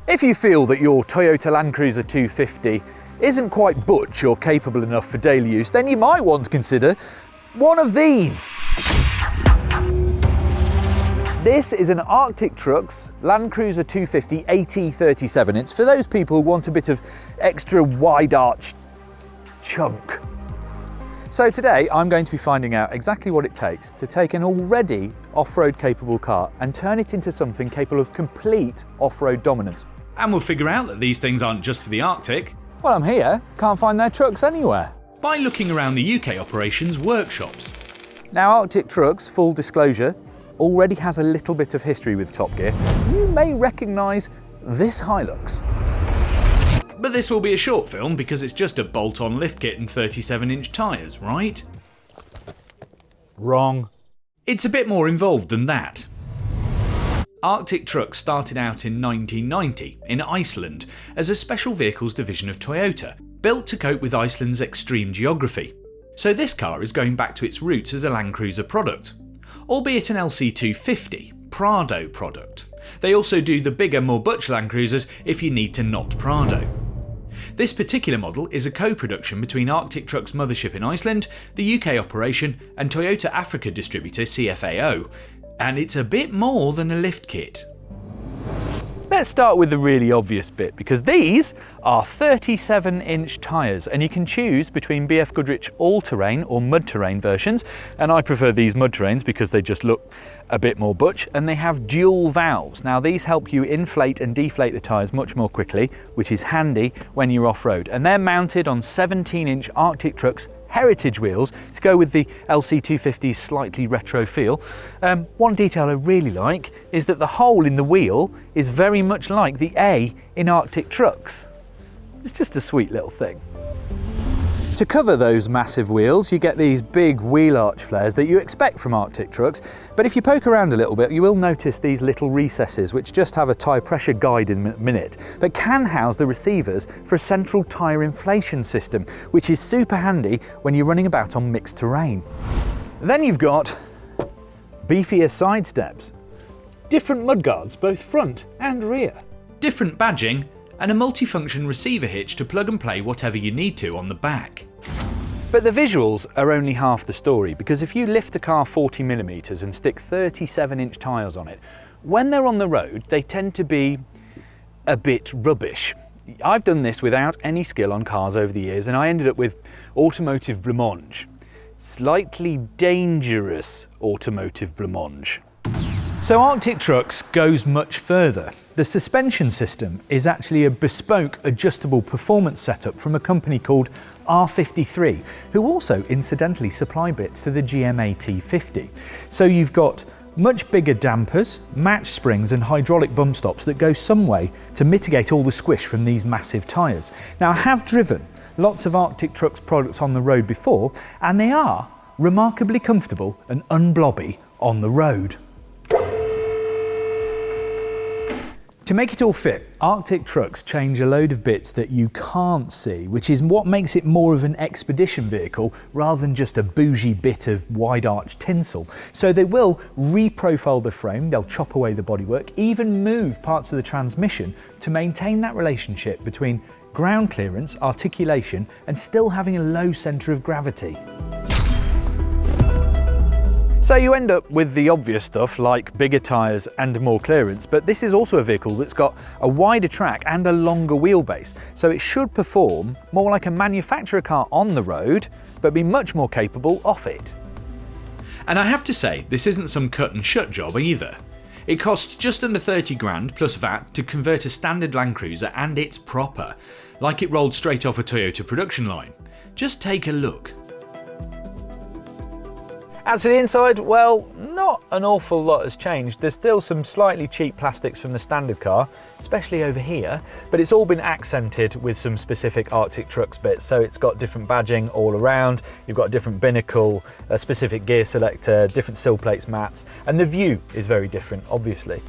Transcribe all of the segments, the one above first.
If you feel that your Toyota Land Cruiser 250 isn't quite butch or capable enough for daily use, then you might want to consider one of these. This is an Arctic Trucks Land Cruiser 250 AT37. It's for those people who want a bit of extra wide arch chunk. So today I'm going to be finding out exactly what it takes to take an already off-road capable car and turn it into something capable of complete off-road dominance. And we'll figure out that these things aren't just for the Arctic. Well, I'm here, can't find their trucks anywhere. By looking around the UK operations workshops. Now, Arctic Trucks, full disclosure, already has a little bit of history with Top Gear. You may recognise this Hilux. But this will be a short film because it's just a bolt-on lift kit and 37-inch tyres, right? Wrong. It's a bit more involved than that. Arctic Trucks started out in 1990 in Iceland as a special vehicles division of Toyota, built to cope with Iceland's extreme geography. So this car is going back to its roots as a Land Cruiser product, albeit an LC250 Prado product. They also do the bigger, more butch Land Cruisers if you need to not Prado. This particular model is a co-production between Arctic Trucks mothership in Iceland, the UK operation and Toyota Africa distributor CFAO, and it's a bit more than a lift kit. Let's start with the really obvious bit, because these are 37-inch tyres and you can choose between BF Goodrich all-terrain or mud-terrain versions, and I prefer these mud-terrains because they just look a bit more butch, and they have dual valves. Now these help you inflate and deflate the tyres much more quickly, which is handy when you're off-road, and they're mounted on 17-inch Arctic Trucks heritage wheels to go with the LC250's slightly retro feel. One detail I really like is that the hole in the wheel is very much like the A in Arctic Trucks. It's just a sweet little thing. To cover those massive wheels, you get these big wheel arch flares that you expect from Arctic Trucks, but if you poke around a little bit, you will notice these little recesses which just have a tyre pressure guide in a minute, but can house the receivers for a central tyre inflation system, which is super handy when you're running about on mixed terrain. Then you've got beefier side steps, different mudguards both front and rear, different badging, and a multifunction receiver hitch to plug and play whatever you need to on the back. But the visuals are only half the story, because if you lift the car 40mm and stick 37-inch tyres on it, when they're on the road they tend to be a bit rubbish. I've done this without any skill on cars over the years and I ended up with automotive blancmange. Slightly dangerous automotive blancmange. So Arctic Trucks goes much further. The suspension system is actually a bespoke adjustable performance setup from a company called R53, who also incidentally supply bits to the GMA T50. So you've got much bigger dampers, match springs and hydraulic bump stops that go some way to mitigate all the squish from these massive tyres. Now I have driven lots of Arctic Trucks products on the road before and they are remarkably comfortable and unblobby on the road. To make it all fit, Arctic Trucks change a load of bits that you can't see, which is what makes it more of an expedition vehicle rather than just a bougie bit of wide arch tinsel. So they will reprofile the frame, they'll chop away the bodywork, even move parts of the transmission to maintain that relationship between ground clearance, articulation, and still having a low centre of gravity. So you end up with the obvious stuff like bigger tyres and more clearance, but this is also a vehicle that's got a wider track and a longer wheelbase, so it should perform more like a manufacturer car on the road, but be much more capable off it. And I have to say, this isn't some cut and shut job either. It costs just under 30 grand plus VAT to convert a standard Land Cruiser, and it's proper, like it rolled straight off a Toyota production line. Just take a look. As for the inside, well, not an awful lot has changed. There's still some slightly cheap plastics from the standard car, especially over here, but it's all been accented with some specific Arctic Trucks bits. So it's got different badging all around, you've got a different binnacle, a specific gear selector, different sill plates, mats, and the view is very different, obviously.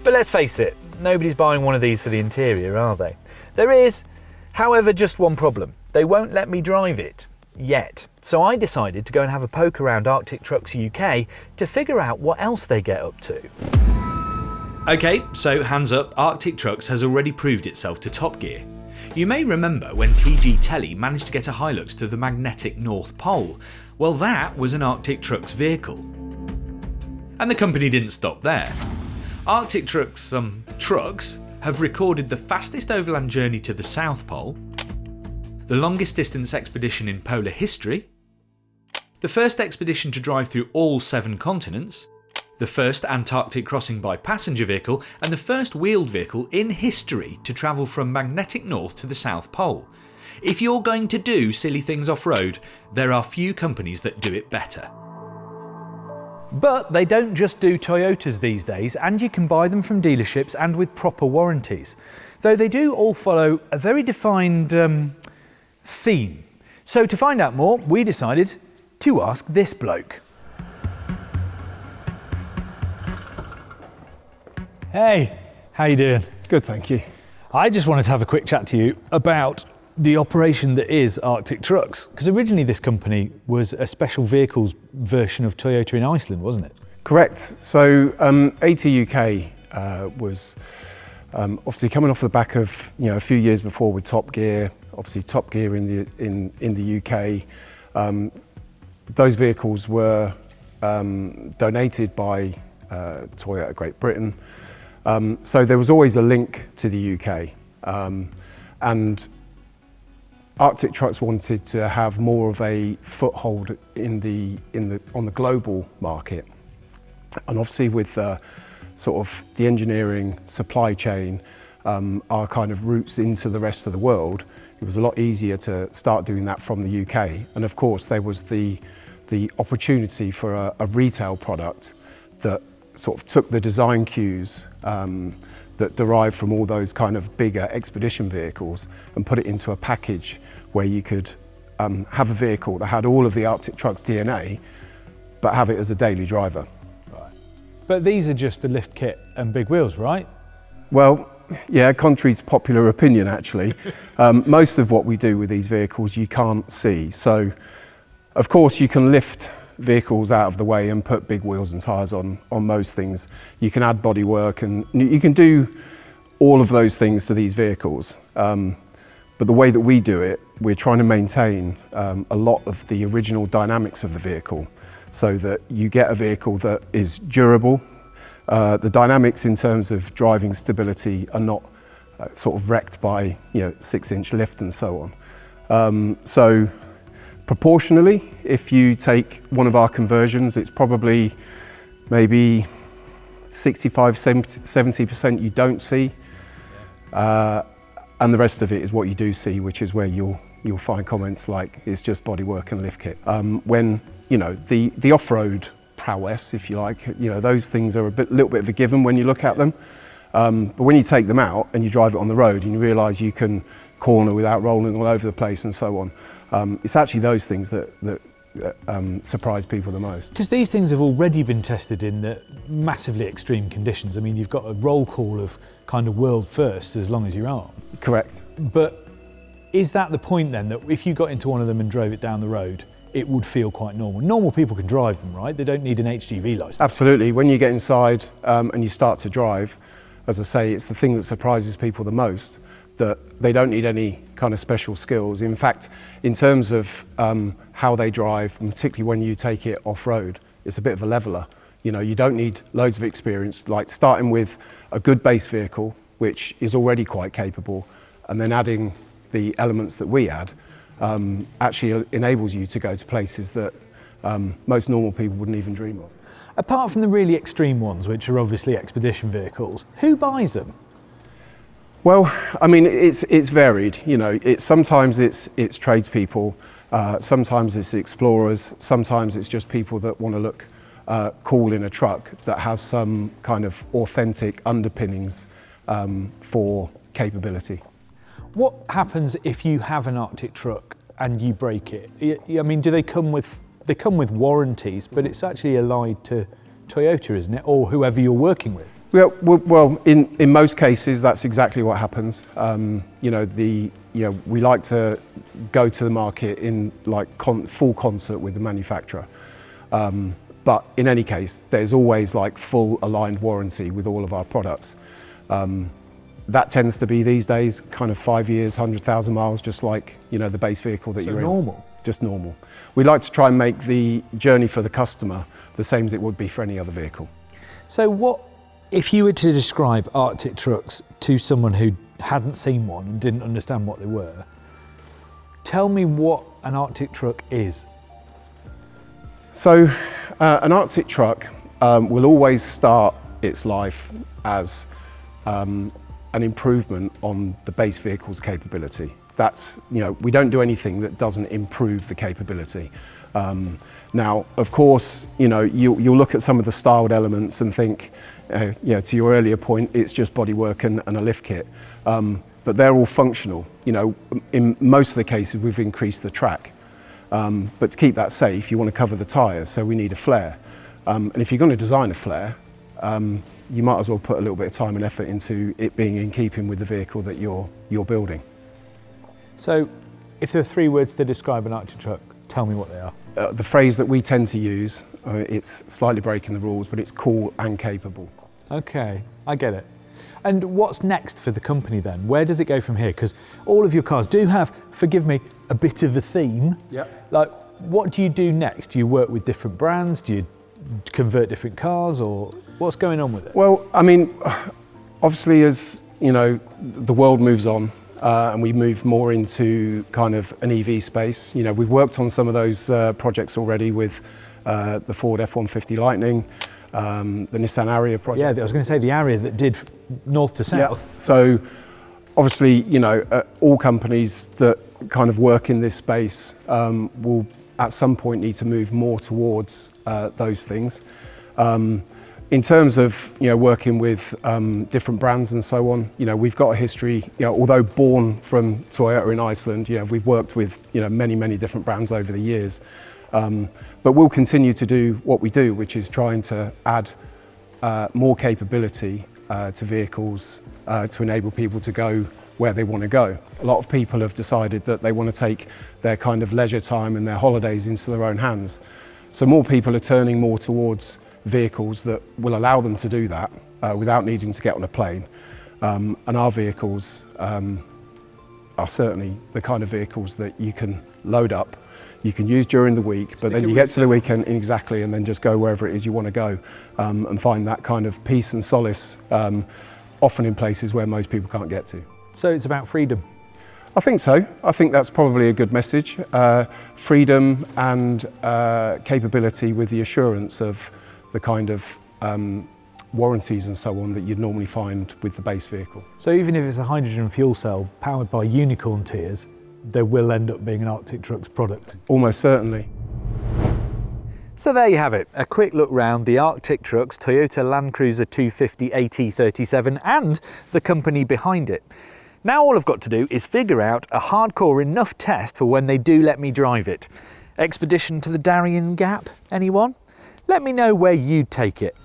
But let's face it, nobody's buying one of these for the interior, are they? There is, however, just one problem. They won't let me drive it. Yet. So I decided to go and have a poke around Arctic Trucks UK to figure out what else they get up to. Okay, so hands up, Arctic Trucks has already proved itself to Top Gear. You may remember when TG Telly managed to get a Hilux to the magnetic North Pole. Well, that was an Arctic Trucks vehicle. And the company didn't stop there. Arctic Trucks trucks have recorded the fastest overland journey to the South Pole, the longest distance expedition in polar history, the first expedition to drive through all 7 continents, the first Antarctic crossing by passenger vehicle, and the first wheeled vehicle in history to travel from magnetic north to the South Pole. If you're going to do silly things off-road, there are few companies that do it better. But they don't just do Toyotas these days, and you can buy them from dealerships and with proper warranties. Though they do all follow a very defined theme. So to find out more, we decided to ask this bloke. Hey, how you doing? Good, thank you. I just wanted to have a quick chat to you about the operation that is Arctic Trucks, because originally this company was a special vehicles version of Toyota in Iceland, wasn't it? Correct. So AT UK was obviously coming off the back of a few years before with Top Gear. Obviously Top Gear in the UK. Those vehicles were donated by Toyota Great Britain. So there was always a link to the UK, and Arctic Trucks wanted to have more of a foothold on the global market, and obviously with sort of the engineering supply chain, our kind of routes into the rest of the world, it was a lot easier to start doing that from the UK. And of course there was the opportunity for a retail product that sort of took the design cues that derived from all those kind of bigger expedition vehicles and put it into a package where you could have a vehicle that had all of the Arctic Trucks DNA, but have it as a daily driver. Right. But these are just the lift kit and big wheels, right? Well, yeah, contrary to popular opinion actually, most of what we do with these vehicles you can't see. So, of course, you can lift vehicles out of the way and put big wheels and tyres on most things. You can add bodywork and you can do all of those things to these vehicles. But the way that we do it, we're trying to maintain a lot of the original dynamics of the vehicle so that you get a vehicle that is durable. The dynamics in terms of driving stability are not sort of wrecked by 6-inch lift and so on. So proportionally, if you take one of our conversions, it's probably maybe 65–70% you don't see, and the rest of it is what you do see, which is where you'll find comments like it's just bodywork and lift kit. When the off-road prowess, if you like, those things are little bit of a given when you look at them. But when you take them out and you drive it on the road and you realise you can corner without rolling all over the place and so on, it's actually those things that surprise people the most. Because these things have already been tested in the massively extreme conditions. I mean, you've got a roll call of kind of world first as long as your arm. Correct. But is that the point then, that if you got into one of them and drove it down the road, it would feel quite normal? Normal people can drive them, right? They don't need an HGV license. Absolutely. When you get inside and you start to drive, as I say, it's the thing that surprises people the most, that they don't need any kind of special skills. In fact, in terms of how they drive, and particularly when you take it off-road, it's a bit of a leveler. You don't need loads of experience, like starting with a good base vehicle, which is already quite capable, and then adding the elements that we add, actually enables you to go to places that most normal people wouldn't even dream of. Apart from the really extreme ones, which are obviously expedition vehicles, who buys them? Well, I mean, it's varied. Sometimes it's tradespeople, sometimes it's explorers, sometimes it's just people that want to look cool in a truck that has some kind of authentic underpinnings for capability. What happens if you have an Arctic truck and you break it? I mean, do they come with warranties, but it's actually allied to Toyota, isn't it, or whoever you're working with? Well, in most cases, that's exactly what happens. We like to go to the market in full concert with the manufacturer. But in any case, there's always like full aligned warranty with all of our products. That tends to be these days kind of 5 years, 100,000 miles, just like, you know, the base vehicle that you're in. Normal. Just normal. We like to try and make the journey for the customer the same as it would be for any other vehicle. So what, if you were to describe Arctic trucks to someone who hadn't seen one and didn't understand what they were, tell me what an Arctic truck is. So an Arctic truck will always start its life as an improvement on the base vehicle's capability. That's, you know, we don't do anything that doesn't improve the capability. Now, of course, you know, you'll look at some of the styled elements and think, you know, to your earlier point, it's just bodywork and a lift kit. But they're all functional. You know, in most of the cases, we've increased the track. But to keep that safe, you want to cover the tyres, so we need a flare. And if you're going to design a flare, you might as well put a little bit of time and effort into it being in keeping with the vehicle that you're building. So, if there are 3 words to describe an Arctic truck, tell me what they are. The phrase that we tend to use, it's slightly breaking the rules, but it's cool and capable. Okay, I get it. And what's next for the company then? Where does it go from here? Because all of your cars do have, forgive me, a bit of a theme. Yeah. Like, what do you do next? Do you work with different brands? Do you convert different cars, or what's going on with it? Well, I mean, obviously, as you know, the world moves on and we move more into kind of an EV space. You know, we've worked on some of those projects already with the Ford F-150 Lightning, the Nissan Ariya project. Yeah, I was going to say the Ariya that did north to south. Yeah. So, obviously, you know, all companies that kind of work in this space will at some point need to move more towards those things. In terms of, you know, working with different brands and so on, you know, we've got a history, you know, although born from Toyota in Iceland, you know, we've worked with, you know, many different brands over the years. But we'll continue to do what we do, which is trying to add more capability to vehicles to enable people to go where they want to go. A lot of people have decided that they want to take their kind of leisure time and their holidays into their own hands. So more people are turning more towards vehicles that will allow them to do that without needing to get on a plane. And our vehicles are certainly the kind of vehicles that you can load up, you can use during the week, but then you get to the weekend exactly, and then just go wherever it is you want to go and find that kind of peace and solace, often in places where most people can't get to. So it's about freedom. I think so. I think that's probably a good message. Freedom and capability with the assurance of the kind of warranties and so on that you'd normally find with the base vehicle. So even if it's a hydrogen fuel cell powered by unicorn tears, there will end up being an Arctic Trucks product. Almost certainly. So there you have it, a quick look round the Arctic Trucks Toyota Land Cruiser 250 AT37 and the company behind it. Now all I've got to do is figure out a hardcore enough test for when they do let me drive it. Expedition to the Darien Gap, anyone? Let me know where you'd take it.